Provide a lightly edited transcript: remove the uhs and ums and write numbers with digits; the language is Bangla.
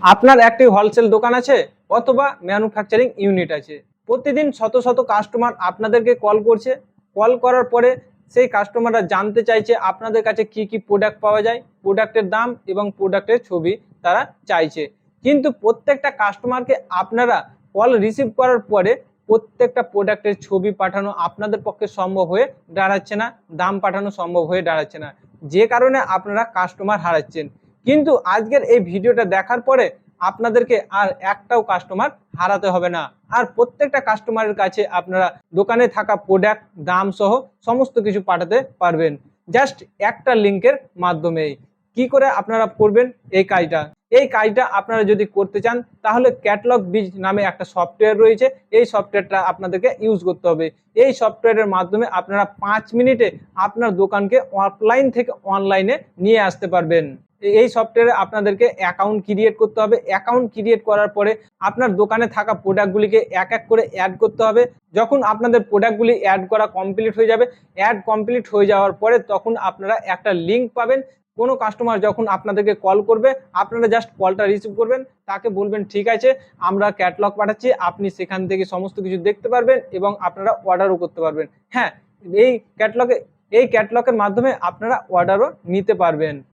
আপনার একটি হোলসেল দোকান আছে অথবা ম্যানুফ্যাকচারিং ইউনিট আছে। প্রতিদিন শত শত কাস্টমার আপনাদেরকে কল করছে। কল করার পরে সেই কাস্টমাররা জানতে চাইছে আপনাদের কাছে কি কি প্রোডাক্ট পাওয়া যায়, প্রোডাক্টের দাম এবং প্রোডাক্টের ছবি তারা চাইছে। কিন্তু প্রত্যেকটা কাস্টমারকে আপনারা কল রিসিভ করার পরে প্রত্যেকটা প্রোডাক্টের ছবি পাঠানো আপনাদের পক্ষে সম্ভব হয়ে দাঁড়াচ্ছে না, দাম পাঠানো সম্ভব হয়ে দাঁড়াচ্ছে না, যে কারণে আপনারা কাস্টমার হারাচ্ছেন। কিন্তু আজকের এই ভিডিওটা দেখার পরে আপনাদেরকে আর একটাও কাস্টমার হারাতে হবে না। আর প্রত্যেকটা কাস্টমারের কাছে আপনারা দোকানে থাকা প্রোডাক্ট দাম সহ সমস্ত কিছু পাঠাতে পারবেন জাস্ট একটা লিংকের মাধ্যমেই। কি করে আপনারা করবেন এই কাজটা আপনারা যদি করতে চান তাহলে ক্যাটালগ বিজ নামে একটা সফটওয়্যার রয়েছে। এই সফটওয়্যারটা আপনাদেরকে ইউজ করতে হবে। এই সফটওয়্যারের মাধ্যমে আপনারা 5 মিনিটে আপনার দোকানকে অফলাইন থেকে অনলাইনে নিয়ে আসতে পারবেন। এই সফটওয়্যারে আপনাদেরকে অ্যাকাউন্ট ক্রিয়েট করতে হবে। অ্যাকাউন্ট ক্রিয়েট করার পরে আপনার দোকানে থাকা প্রোডাক্টগুলিকে এক এক করে অ্যাড করতে হবে। যখন আপনাদের প্রোডাক্টগুলি অ্যাড করা কমপ্লিট হয়ে যাবে, অ্যাড কমপ্লিট হয়ে যাওয়ার পরে তখন আপনারা একটা লিঙ্ক পাবেন। কোনো কাস্টমার যখন আপনাদেরকে কল করবে আপনারা জাস্ট কলটা রিসিভ করবেন, তাকে বলবেন ঠিক আছে আমরা ক্যাটালগ পাঠাচ্ছি, আপনি সেখান থেকে সমস্ত কিছু দেখতে পারবেন এবং আপনারা অর্ডারও করতে পারবেন। হ্যাঁ, এই ক্যাটালগের মাধ্যমে আপনারা অর্ডারও নিতে পারবেন।